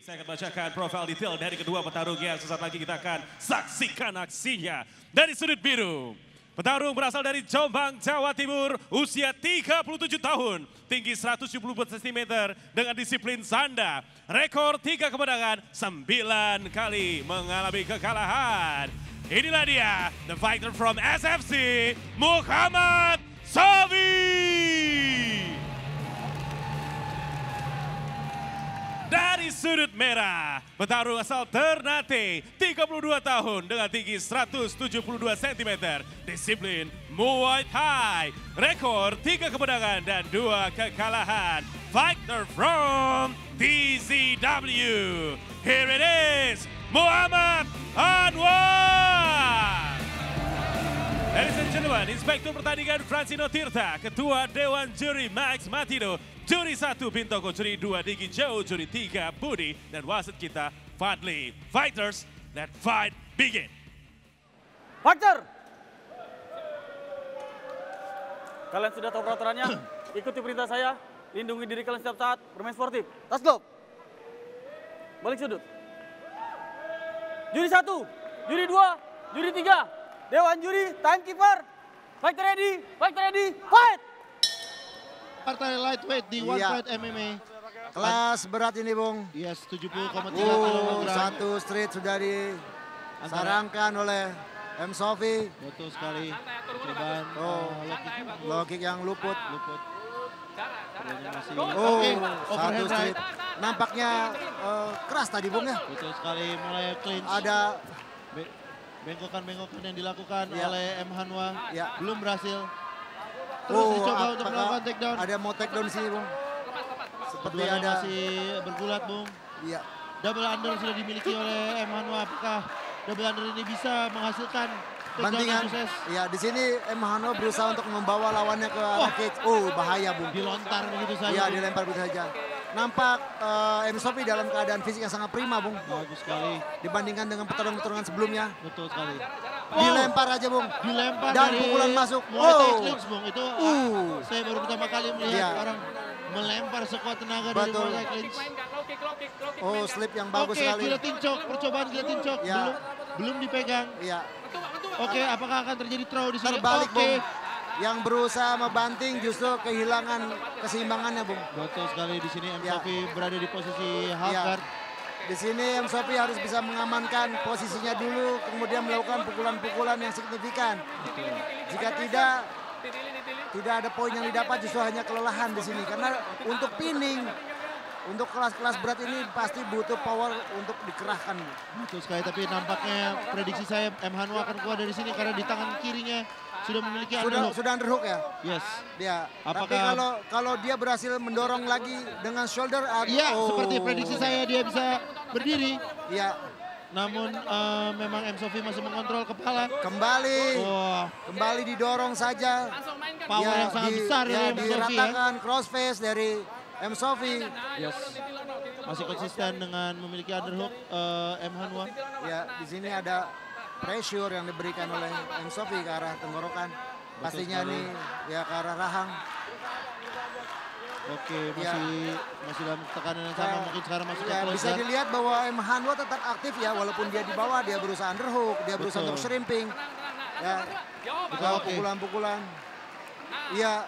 Saya akan bacakan profil detail dari kedua petarungnya. Sesaat lagi kita akan saksikan aksinya. Dari sudut biru, petarung berasal dari Jombang, Jawa Timur, usia 37 tahun, tinggi 174 cm dengan disiplin sanda. Rekor 3 kemenangan, 9 kali mengalami kekalahan. Inilah dia, the fighter from SFC, Muhammad Safi. Dari sudut merah, petarung asal Ternate, 32 tahun dengan tinggi 172 cm, disiplin Muay Thai, rekor 3 kemenangan dan 2 kekalahan. Fighter from TZW, here it is, Muhammad Anwar. Ladies and gentlemen, Inspektur Pertandingan Francino Tirta, Ketua Dewan Juri Max Matido, Juri 1 Bintoko, Juri 2 Diki Jauh, Juri 3 Budi, dan wasit kita Fadli. Fighters, let fight begin. Fighter! Kalian sudah tahu peraturannya, ikuti perintah saya, lindungi diri kalian setiap saat, bermain sportif. Tas glove. Balik sudut. Juri 1, Juri 2, Juri 3. Dewan Juri, timekeeper, fighter ready, fight! Partai lightweight di One Fight MMA. Kelas berat ini, Bung. Yes, 70,3 kg. Satu street sudah disarankan oleh M. Sofi. Betul sekali. Cobaan Low kick yang luput. Masih. Satu street. Nampaknya keras tadi, Bung ya. Betul sekali, mulai clinch. Ada bengkokan-bengkokan yang dilakukan oleh M. Hanwa. Ya. Belum berhasil. Terus dicoba untuk melakukan takedown. Ada mau takedown di sini, Bung. Seperti Keduanya ada masih bergulat, Bung. Iya. Double under sudah dimiliki oleh M. Hanwa. Apakah double under ini bisa menghasilkan takedown bantingan. yang sukses? Ya, di sini M. Hanwa berusaha untuk membawa lawannya ke arah cage. Bahaya, Bung. Dilontar begitu saja. Iya, dilempar begitu saja. Nampak M. Sofi dalam keadaan fisik yang sangat prima, Bung. Bagus sekali. Dibandingkan dengan pertarungan-pertarungan sebelumnya. Betul sekali. Dilempar aja, Bung. Dilempar Dan dari pukulan masuk. Muay Thai clinch, Bung. Itu saya baru pertama kali melihat Iya. orang melempar sekuat tenaga dari Betul. Muay Thai clinch. Slip yang bagus sekali. Guillotine choke, percobaan guillotine choke. Ya. Belum dipegang. Iya. Oke, apakah akan terjadi throw di sini? Terbalik, Oke. Bung. Yang berusaha membanting justru kehilangan keseimbangannya, Bung. Betul sekali, di sini M. Ya. Sofi berada di posisi half Ya. guard. Di sini M. Sofi harus bisa mengamankan posisinya dulu, kemudian melakukan pukulan-pukulan yang signifikan. Jika tidak ada poin yang didapat, justru hanya kelelahan di sini. Karena untuk pinning, untuk kelas-kelas berat ini pasti butuh power untuk dikerahkan. Betul sekali, tapi nampaknya prediksi saya M. Hanwa akan keluar dari sini karena di tangan kirinya sudah memiliki underhook. Sudah underhook ya? Yes. Ya. Apakah- Tapi kalau dia berhasil mendorong lagi dengan shoulder, Iya, seperti prediksi saya dia bisa berdiri. Iya. Namun memang M. Sofi masih mengontrol kepala. Kembali didorong saja. Power yang sangat besar dari M. Sofi ya. diratakan crossface dari M. Sofi. Yes. Masih konsisten dengan memiliki underhook M. Hanwa. Ya, di sini ada pressure yang diberikan oleh M. Sofi ke arah tenggorokan. Pastinya sekali. nih ya ke arah rahang. Oke, Ya. masih dalam tekanan yang sama, mungkin sekarang masuk ke Ya, close bisa guard. dilihat bahwa M. Hanwa tetap aktif ya, walaupun dia di bawah, dia berusaha underhook, dia berusaha Betul. untuk shrimping. Ya, Betul, oke. pukulan-pukulan. Iya,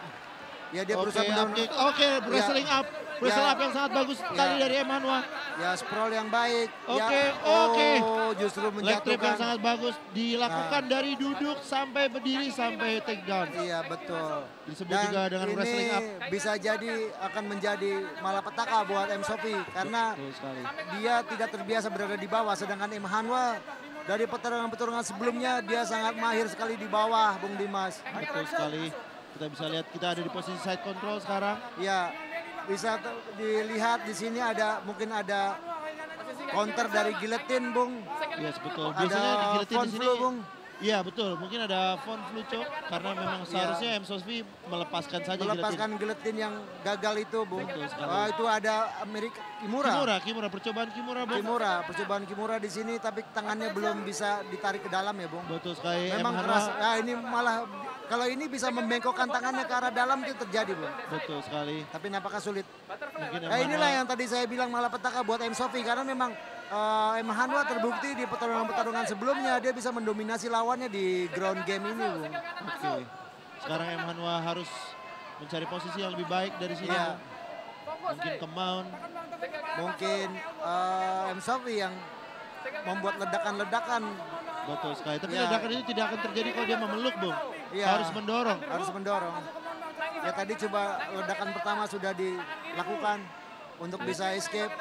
ya dia berusaha mendorong. Oke, wrestling up. Wrestling Ya. up yang sangat bagus tadi dari M. Hanwa. Ya, sprawl yang baik. Oke, ya. oke. Justru Leg trip yang menjatuhkan. sangat bagus. Dilakukan dari duduk sampai berdiri sampai takedown. Iya, betul. Disebut juga dengan ini wrestling up. bisa jadi akan menjadi malapetaka buat M. Sofi karena Betul sekali. dia tidak terbiasa berada di bawah, sedangkan M. Hanwa dari pertarungan-pertarungan sebelumnya dia sangat mahir sekali di bawah, Bung Dimas. Betul sekali. Kita bisa lihat kita ada di posisi side control sekarang. Ya, bisa dilihat di sini mungkin ada counter dari guillotine, Bung. Yes, betul. Ada Biasanya di guillotine front di sini. flu, Bung. Iya, betul. Mungkin ada front flu choke karena memang seharusnya M. Sofi melepaskan saja guillotine. Melepaskan guillotine yang gagal itu, Bung. Betul sekali. Itu ada Kimura, percobaan Kimura, Bung. Percobaan Kimura di sini tapi tangannya belum bisa ditarik ke dalam ya, Bung. Betul sekali. Memang M. keras. Hanwa. Ya, ini malah kalau ini bisa membengkokkan tangannya ke arah dalam itu terjadi, Bung. Betul sekali. Tapi nampaknya sulit. Mungkin Nah, inilah yang tadi saya bilang malapetaka buat M. Sofi karena memang M. Hanwa terbukti di pertarungan-pertarungan sebelumnya dia bisa mendominasi lawannya di ground game ini, Bung. Oke. Sekarang M. Hanwa harus mencari posisi yang lebih baik dari sini. Iya. Mungkin ke mount. Mungkin M. Sofi yang membuat ledakan-ledakan. Betul sekali. Tapi Ya. ledakan itu tidak akan terjadi kalau dia memeluk, Bung. Iya. Harus mendorong. Harus mendorong. Ya tadi coba ledakan pertama sudah dilakukan untuk bisa escape.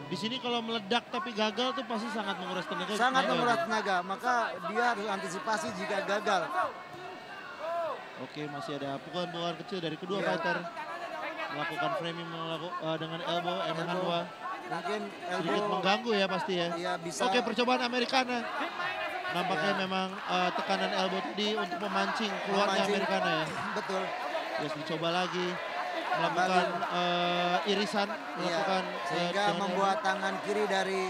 Di sini kalau meledak tapi gagal tuh pasti sangat menguras tenaga. Sangat menguras tenaga, maka dia harus antisipasi jika gagal. Oke, masih ada pukulan-pukulan kecil dari kedua Iya. fighter. Melakukan framing dengan elbow, M. Hanwa. Mungkin Sedikit elbow mengganggu ya pasti ya. Iya, bisa. Oke, percobaan Americana. Nampaknya Ya. memang tekanan elbow tadi untuk memancing keluarnya memancing. Americana ya. Betul. Yes, dicoba lagi melakukan irisan, Iya. melakukan Sehingga dengan membuat tangan kiri dari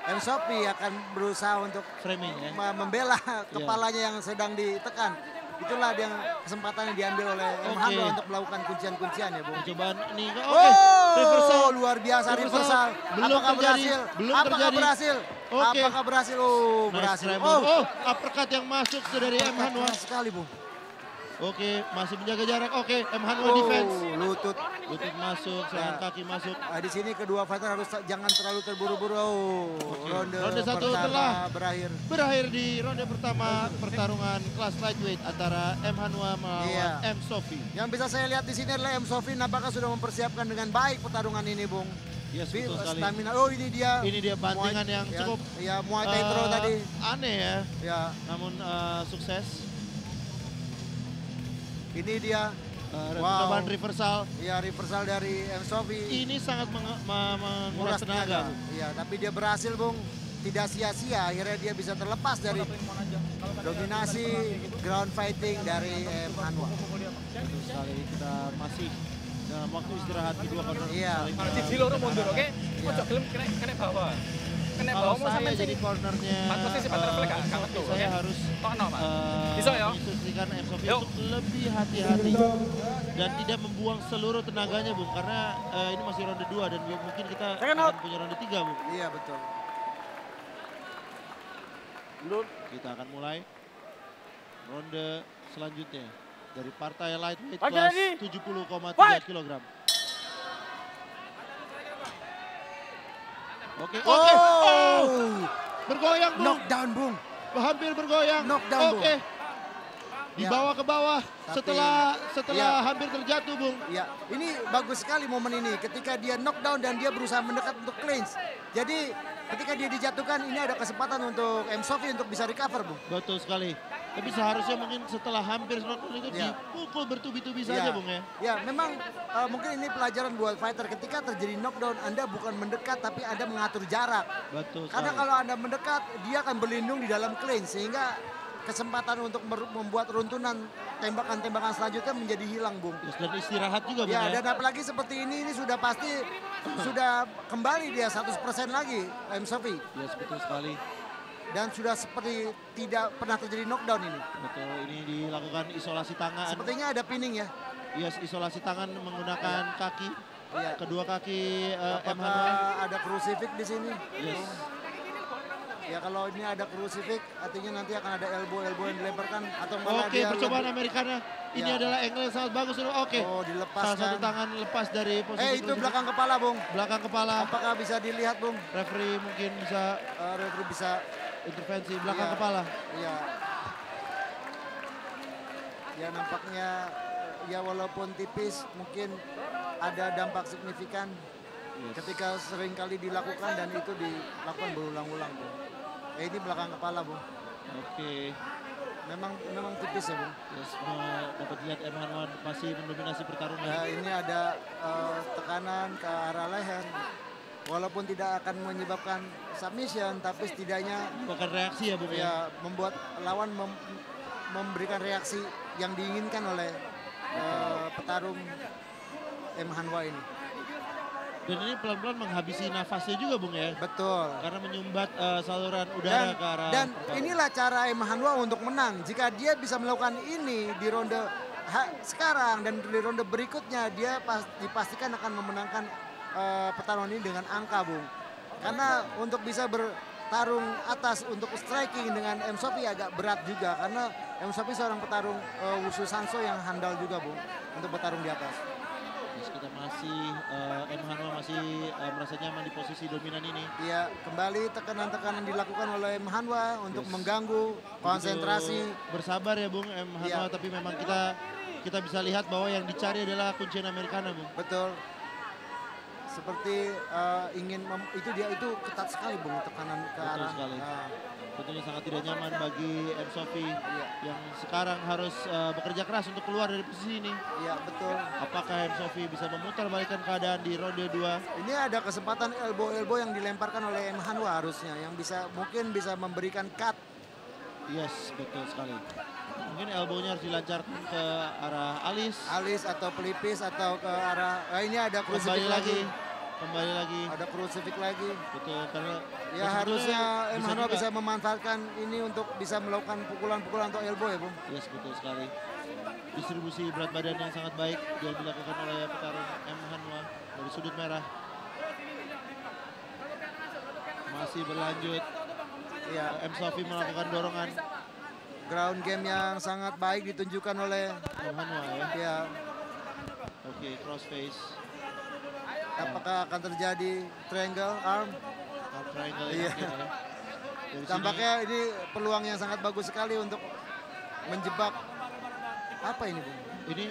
M. Sofi akan berusaha untuk framing ya. membela kepalanya yang sedang ditekan. Itulah yang kesempatan yang diambil oleh M. Oke. Hanwa untuk melakukan kuncian-kuncian ya, Bung. Percobaan ini, oke, Oh, reversal. luar biasa Reversal. reversal. Belum Apakah terjadi. berhasil? Belum Apakah terjadi. berhasil? Oke. Apakah berhasil? Oh, Nice berhasil. treble. Oh, uppercut yang masuk dari M. Hanwa. Keras sekali, Bung. Oke, masih menjaga jarak. Oke, M. Hanwa defense. Lutut. Lutut masuk, serangan Ya. kaki masuk. Di sini kedua fighter harus jangan terlalu terburu-buru. Ronde Satu pertama telah berakhir. Berakhir di ronde pertama pertarungan kelas lightweight antara M. Hanwa melawan Iya. M. Sofi. Yang bisa saya lihat di sini adalah M. Sofi nampaknya sudah mempersiapkan dengan baik pertarungan ini, Bung. Yes, betul sekali. Stamina. Oh, ini dia. Ini dia bantingan yang ya, cukup ya, Muay Thai throw tadi. aneh ya, Ya, namun sukses. ini dia. Percobaan reversal. Ya, reversal dari M. Sofi. Ini sangat menguras Menguras tenaga. Iya, tapi dia berhasil, Bung. Tidak sia-sia, akhirnya dia bisa terlepas dari dominasi ground fighting dari M. Hanwa. Betul sekali, kita masih dalam waktu istirahat kedua corner. Iya. saling, Siji loro mundur, oke? Iya. Ojo gelem kena bawah. Kena Kalau bawah mau saya sampai jadi cornernya, posisi butterfly gak metu, saya oke? harus Tokno, Pak. Bisa ya? menginstruksikan M. Sofi Yuk. untuk lebih hati-hati dan tidak membuang seluruh tenaganya, Bung, karena ini masih ronde 2 dan mungkin kita Second akan out. punya ronde 3, Bung. Iya, betul. Mundur. Kita akan mulai ronde selanjutnya dari partai lightweight Oke, kelas ready? 70,3 Fight. kg. Oke, Oh, oke. Oh, bergoyang, Bung. knockdown, Bung. Hampir bergoyang. Knockdown, Bung. Oke. Dibawa ke bawah Tapi- setelah ya. hampir terjatuh, Bung. Ya, ini bagus sekali momen ini ketika dia knockdown dan dia berusaha mendekat untuk clinch. Jadi ketika dia dijatuhkan ini ada kesempatan untuk M. Sofi untuk bisa recover, Bung. Betul sekali. Tapi seharusnya mungkin setelah hampir knockdown itu Ya. dipukul bertubi-tubi saja, Bung ya. Ya, memang mungkin ini pelajaran buat fighter ketika terjadi knockdown Anda bukan mendekat tapi Anda mengatur jarak. Betul Karena sekali. kalau Anda mendekat dia akan berlindung di dalam clinch sehingga kesempatan untuk membuat runtunan tembakan-tembakan selanjutnya menjadi hilang, Bung. Yes, dan istirahat juga, Bung Ya, ya. dan apalagi seperti ini sudah pasti sudah kembali dia 100% lagi M. Sofi. Yes, betul sekali. Dan sudah seperti tidak pernah terjadi knockdown ini. Betul, ini dilakukan isolasi tangan. Sepertinya ada pinning ya. Yes, isolasi tangan menggunakan kaki. Iya. Kedua kaki M. Hanwa. Apakah ada crucifix di sini? Yes. Ya kalau ini ada crucifix artinya nanti akan ada elbow yang dilemparkan atau malah Oke, dia percobaan lebih- Americana. Ini Ya. adalah angle yang sangat bagus. Oke. Oh, dilepaskan. Salah satu tangan lepas dari posisi itu crucifix. belakang kepala, Bung. Belakang kepala. Apakah bisa dilihat, Bung? Referee mungkin bisa Referee bisa intervensi belakang Iya. kepala. Iya. Ya nampaknya ya walaupun tipis mungkin ada dampak signifikan Yes. ketika sering kali dilakukan dan itu dilakukan berulang-ulang, Bung. Ini belakang kepala, Bung. Oke. Memang tipis ya, Bung. Yes, dapat lihat M. Hanwa masih mendominasi pertarungan. Ya, ini ada tekanan ke arah leher. Walaupun tidak akan menyebabkan submission, tapi setidaknya Bukan reaksi ya, Bung ya. ya membuat lawan memberikan reaksi yang diinginkan oleh petarung M. Hanwa ini. Dan ini pelan-pelan menghabisi nafasnya juga Bung ya. Betul. Karena menyumbat saluran udara ke arah Dan pertarungan. inilah cara M. Hanwha untuk menang. Jika dia bisa melakukan ini di ronde sekarang dan di ronde berikutnya, dia dipastikan akan memenangkan pertarungan ini dengan angka, Bung. Karena untuk bisa bertarung atas untuk striking dengan M. Sophie agak berat juga. Karena M. Sophie seorang petarung Wushu Sanso yang handal juga, Bung, untuk bertarung di atas. Terus kita masih, M. Hanwha masih merasa nyaman di posisi dominan ini. Iya, kembali tekanan-tekanan dilakukan oleh M. Hanwha untuk mengganggu konsentrasi. Begitu bersabar ya Bung M. Hanwha, Iya. tapi memang kita bisa lihat bahwa yang dicari adalah kuncian Americana Bung. Betul. Seperti itu ketat sekali, Bung, tekanan ke Betul arah. sekali. Tentunya sangat tidak nyaman bagi M. Sophie yang sekarang harus bekerja keras untuk keluar dari posisi ini. Iya, betul. Apakah M. Sophie bisa memutarbalikkan keadaan di ronde 2? Ini ada kesempatan elbow yang dilemparkan oleh M. Hanwha harusnya yang mungkin bisa memberikan cut. Yes, betul sekali. Mungkin elbownya harus dilancarkan ke arah alis. Atau pelipis atau ke arah ini ada crucifix lagi. Kembali lagi. Ada crucifix lagi. Betul, karena Ya harusnya M. Hanwha juga. bisa memanfaatkan ini untuk bisa melakukan pukulan-pukulan atau elbow ya, Bung. Yes, betul sekali. Distribusi berat badan yang sangat baik yang dilakukan oleh petarung M. Hanwha dari sudut merah. Masih berlanjut. Ya, M. Sophie melakukan dorongan. ground game yang sangat baik ditunjukkan oleh M. Hanwha ya. ya. Oke, crossface. Apakah akan terjadi triangle arm? Triangle Iya. mungkin ya. Dari Tampaknya ini peluang yang sangat bagus sekali untuk menjebak. Apa ini, Bung? Ini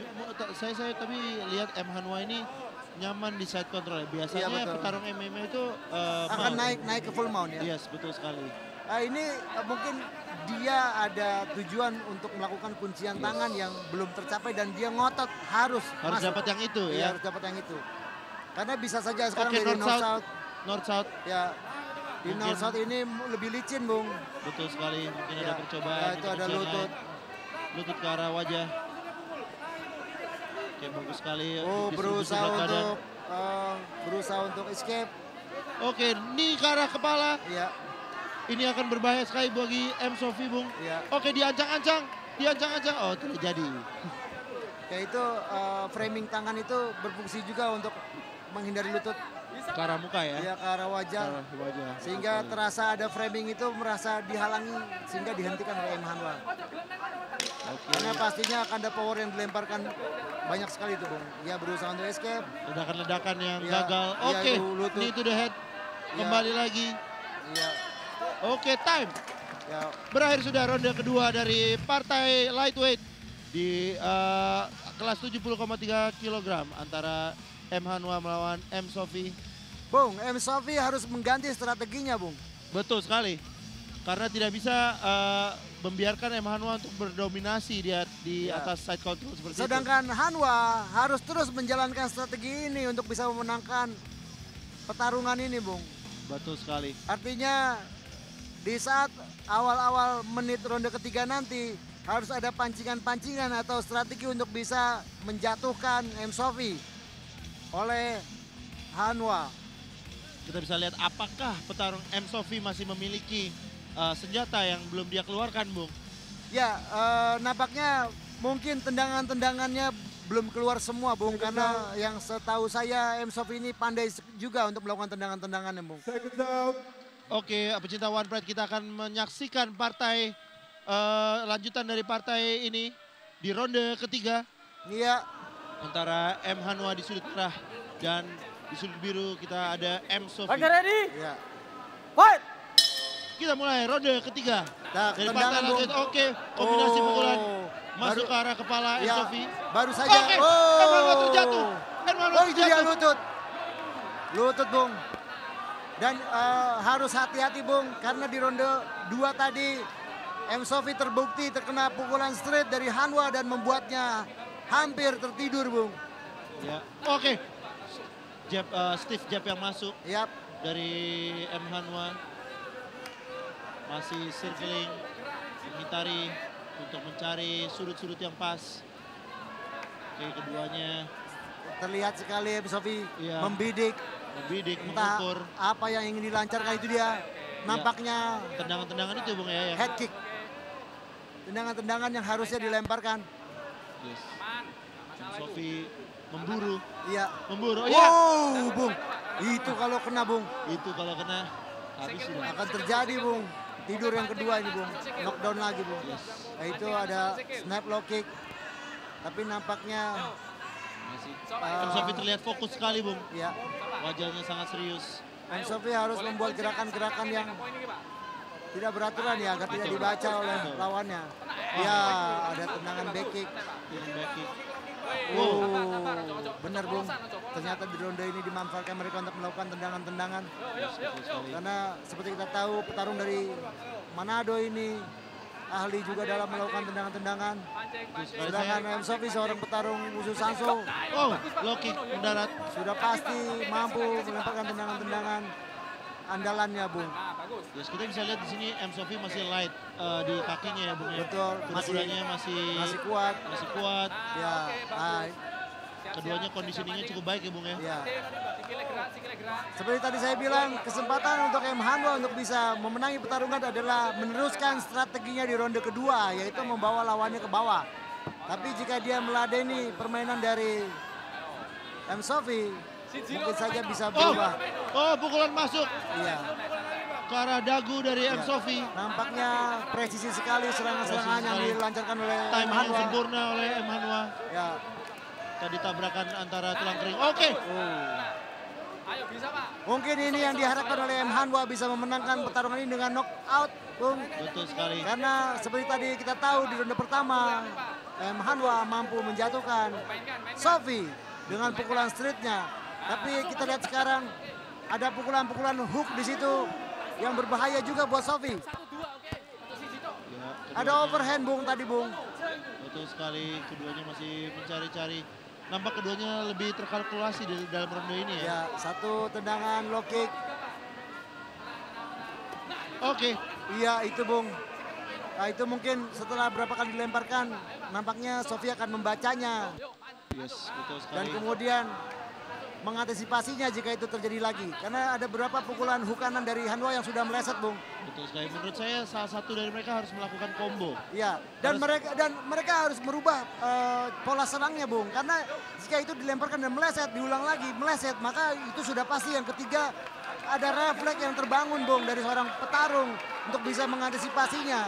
saya tapi lihat M. Hanwha ini nyaman di side control ya. Biasanya Iya, betul. petarung MMA itu Akan mount. naik ke full mount ya. Yes, betul sekali. Ini mungkin dia ada tujuan untuk melakukan kuncian tangan yang belum tercapai dan dia ngotot harus masuk. dapat yang itu Iya, ya. harus dapat yang itu. Karena bisa saja sekarang Oke, dari north north south. south North South, ya di Mungkin- north south ini lebih licin, Bung. betul sekali. Mungkin ada Ya, percobaan. ya, itu untuk ada kuncian lutut. lain. Lutut ke arah wajah. Oke, bagus sekali. Oh, distribusi berat badan. berusaha untuk escape. Oke, ini ke arah kepala. Iya, Ini akan berbahaya sekali bagi M. Sophie, Bung. iya. Oke, diancang-ancang. Oh, tidak jadi. Kayak itu framing tangan itu berfungsi juga untuk menghindari lutut Ke arah muka ya. ya ke arah Ke wajah. arah wajah. Sehingga Betul sekali. terasa ada framing itu merasa dihalangi sehingga dihentikan oleh M. Hanwha. Oke. Karena pastinya akan ada power yang dilemparkan banyak sekali itu, Bung. Dia berusaha untuk escape. Ledakan-ledakan yang Iya, gagal. iya, Oke, itu lutut. knee to the head. Iya. Kembali lagi. Iya, Oke, time. ya. Berakhir sudah ronde kedua dari partai lightweight di kelas 70,3 kg antara M. Hanwha melawan M. Sophie. Bung, M. Sophie harus mengganti strateginya, Bung. Betul sekali. Karena tidak bisa membiarkan M. Hanwha untuk berdominasi di Ya. atas side control seperti itu. Sedangkan Hanwha harus terus menjalankan strategi ini untuk bisa memenangkan pertarungan ini, Bung. Betul sekali. Artinya di saat awal-awal menit ronde ketiga nanti harus ada pancingan-pancingan atau strategi untuk bisa menjatuhkan M. Sophie oleh Hanwha. Kita bisa lihat apakah petarung M. Sophie masih memiliki senjata yang belum dia keluarkan, Bung. Ya, nampaknya mungkin tendangan-tendangannya belum keluar semua, Bung. Karena yang setahu saya M. Sophie ini pandai juga untuk melakukan tendangan-tendangannya, Bung. Oke, pecinta One Pride, kita akan menyaksikan partai lanjutan dari partai ini di ronde ketiga Iya, antara M. Hanwha di sudut merah dan di sudut biru kita ada M. Sophie. Oke, ready? iya. Fight! Kita mulai ronde ketiga Nah, dari tendangan, partai Bung. lanjut. Oke, kombinasi Oh, pukulan masuk baru- ke arah kepala M. Ya, Sophie. baru saja. Oke, M. Hanwha terjatuh. M. Hanwha Oh, itu dia terjatuh. lutut. Lutut, Bung. Dan harus hati-hati, Bung. Karena di ronde 2 tadi M. Sophie terbukti terkena pukulan straight dari Hanwha dan membuatnya hampir tertidur, Bung. Ya. Oke, jab, stiff jab yang masuk Yap. dari M. Hanwha. Masih circling, mengitari untuk mencari sudut-sudut yang pas. Oke, keduanya Terlihat sekali M. Sophie Iya. membidik membidik, Entah mengukur. apa yang ingin dilancarkan itu dia. Nampaknya Tendangan-tendangan itu Bung ya. head kick. Tendangan-tendangan yang harusnya dilemparkan. Yes. Sofi memburu. Iya. Memburu. Oh, iya. Wow, Bung. Itu kalau kena, Bung. Itu kalau kena habis sudah. Akan terjadi, Bung. Tidur yang kedua ini, Bung. Knockdown lagi, Bung. Nah, itu ada snap low kick. Tapi nampaknya Masih. Sofi terlihat fokus sekali Bung. ya, Wajahnya sangat serius. Sofi harus membuat gerakan-gerakan yang tidak beraturan ya, agar tidak dibaca oleh lawannya. Ya, ada tendangan back kick. Back kick. Wow, benar Bung. Ternyata di ronde ini dimanfaatkan mereka untuk melakukan tendangan-tendangan. Betul sekali. Karena seperti kita tahu petarung dari Manado ini ahli juga dalam melakukan tendangan-tendangan. Sedangkan Sofi seorang petarung Wushu Sanso Oh, low kick mendarat. sudah pasti mampu melemparkan tendangan-tendangan andalannya, Bung. Yes, kita bisa lihat di sini Sofi masih light di kakinya ya Bung ya. Betul, Kuda-kudanya masih kuat. masih kuat. Ya, nah, Keduanya conditioningnya cukup baik ya Bung ya. ya. Seperti tadi saya bilang, kesempatan untuk M. Hanwa untuk bisa memenangi pertarungan adalah meneruskan strateginya di ronde kedua, yaitu membawa lawannya ke bawah. Tapi jika dia meladeni permainan dari M. Sofi, mungkin saja bisa berubah. Oh, pukulan masuk Iya. ke arah dagu dari Sofi. Nampaknya presisi sekali serangan-serangan yang dilancarkan oleh M. Timing yang Hanwa. sempurna oleh M. Hanwa. Ya. Tadi tabrakan antara tulang kering. Oke. Mungkin ini yang diharapkan oleh M. Hanwa bisa memenangkan pertarungan ini dengan knockout, Bung. Betul sekali. Karena seperti tadi kita tahu di ronde pertama, M. Hanwa mampu menjatuhkan Sofi dengan pukulan streetnya. Tapi kita lihat sekarang ada pukulan-pukulan hook di situ yang berbahaya juga buat Sofi. Ya, Ada overhand, Bung, tadi, Bung. betul sekali. Keduanya masih mencari-cari. Nampak keduanya lebih terkalkulasi di dalam ronde ini ya. Ya, satu tendangan low kick. Oke. Iya, itu, Bung. Nah, itu mungkin setelah berapa kali dilemparkan, nampaknya Sofi akan membacanya. Yes, betul sekali. Dan kemudian mengantisipasinya jika itu terjadi lagi. Karena ada beberapa pukulan hook kanan dari Hanwa yang sudah meleset, Bung. Betul sekali. Menurut saya salah satu dari mereka harus melakukan combo. Iya, dan mereka harus merubah pola serangnya, Bung. Karena jika itu dilemparkan dan meleset, diulang lagi, meleset, maka itu sudah pasti yang ketiga ada refleks yang terbangun, Bung, dari seorang petarung untuk bisa mengantisipasinya.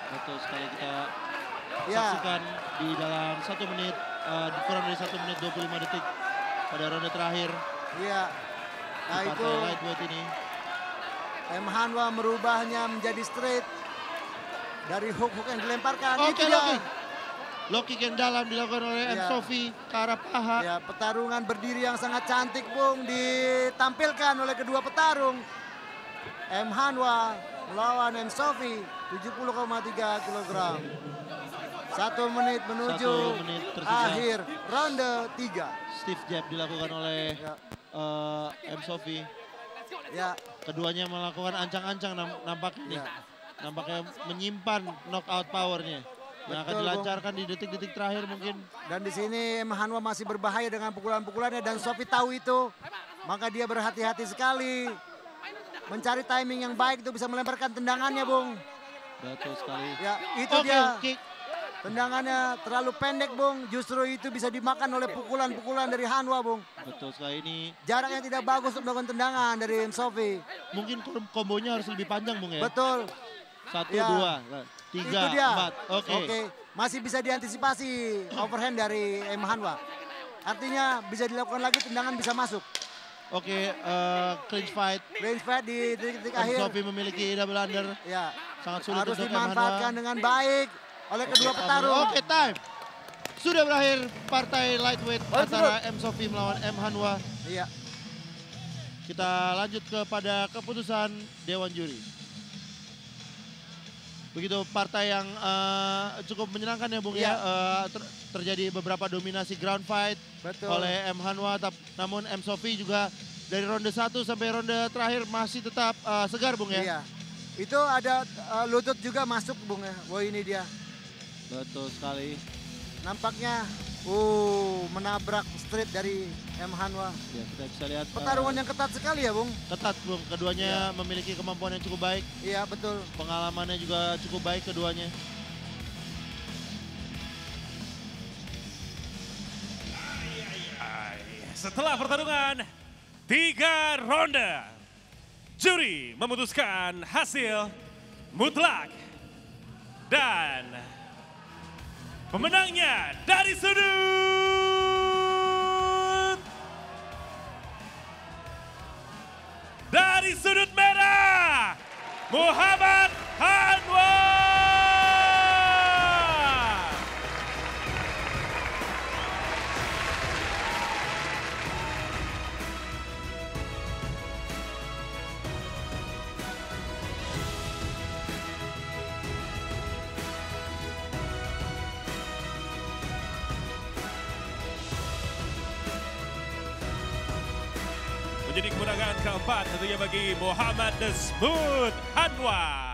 Betul sekali, kita Ya. saksikan di dalam 1 menit, kurang dari 1 menit 25 detik pada ronde terakhir Iya. Nah, di itu partai lightweight ini. M. Hanwa merubahnya menjadi straight dari hook-hook yang dilemparkan. Oke, Itu dia. low kick yang dalam dilakukan oleh Ya. Sofi ke arah paha. Ya, pertarungan berdiri yang sangat cantik, Bung, ditampilkan oleh kedua petarung. M. Hanwa melawan M. Sofi, 70,3 kg. 1 menit menuju 1 menit tersisa. akhir ronde 3. Stiff jab dilakukan oleh Ya. M. Sofi. Ya, Keduanya melakukan ancang-ancang nampaknya. Ya. Nampaknya menyimpan knockout powernya. Yang akan Betul, dilancarkan di detik-detik terakhir mungkin. dan di sini M. Hanwa masih berbahaya dengan pukulan-pukulannya dan Sofi tahu itu. Maka dia berhati-hati sekali. Mencari timing yang baik itu bisa melemparkan tendangannya, Bung. Betul sekali. Ya, itu Oke, dia. kick. Tendangannya terlalu pendek, Bung. Justru itu bisa dimakan oleh pukulan-pukulan dari Hanwa, Bung. Betul sekali, ini Jaraknya tidak bagus untuk melakukan tendangan dari M. Sofi. mungkin kombonya harus lebih panjang Bung ya. Betul. 1, Ya. 2, 3, Itu dia. 4. Oke. Masih bisa diantisipasi overhand dari M. Hanwa. Artinya bisa dilakukan lagi, tendangan bisa masuk. Oke, clinch fight. Range fight di detik-detik M. akhir. Sofi memiliki double under. Ya, Sangat sulit harus untuk M. dimanfaatkan Hanwa. dengan baik oleh kedua petarung. Oke, time. Sudah berakhir partai lightweight antara M. Sofi melawan M. Hanwa. Iya. Kita lanjut kepada keputusan Dewan Juri. Begitu partai yang cukup menyenangkan ya Bung Iya. ya. Terjadi beberapa dominasi ground fight Betul. oleh M. Hanwa. Namun M. Sofi juga dari ronde 1 sampai ronde terakhir masih tetap segar Bung ya. Iya. Itu ada lutut juga masuk, Bung ya. Wah, ini dia. Betul sekali. Nampaknya Menabrak straight dari M. Hanwa. Ya, kita bisa lihat Pertarungan yang ketat sekali ya, Bung. ketat, Bung. Keduanya memiliki kemampuan yang cukup baik. Iya, betul. Pengalamannya juga cukup baik keduanya. Setelah pertarungan 3 ronde, juri memutuskan hasil mutlak dan pemenangnya dari sudut merah, Muhammad Hanwa. Menjadi kemenangan keempat tentunya bagi Muhammad The Smooth Hanwa.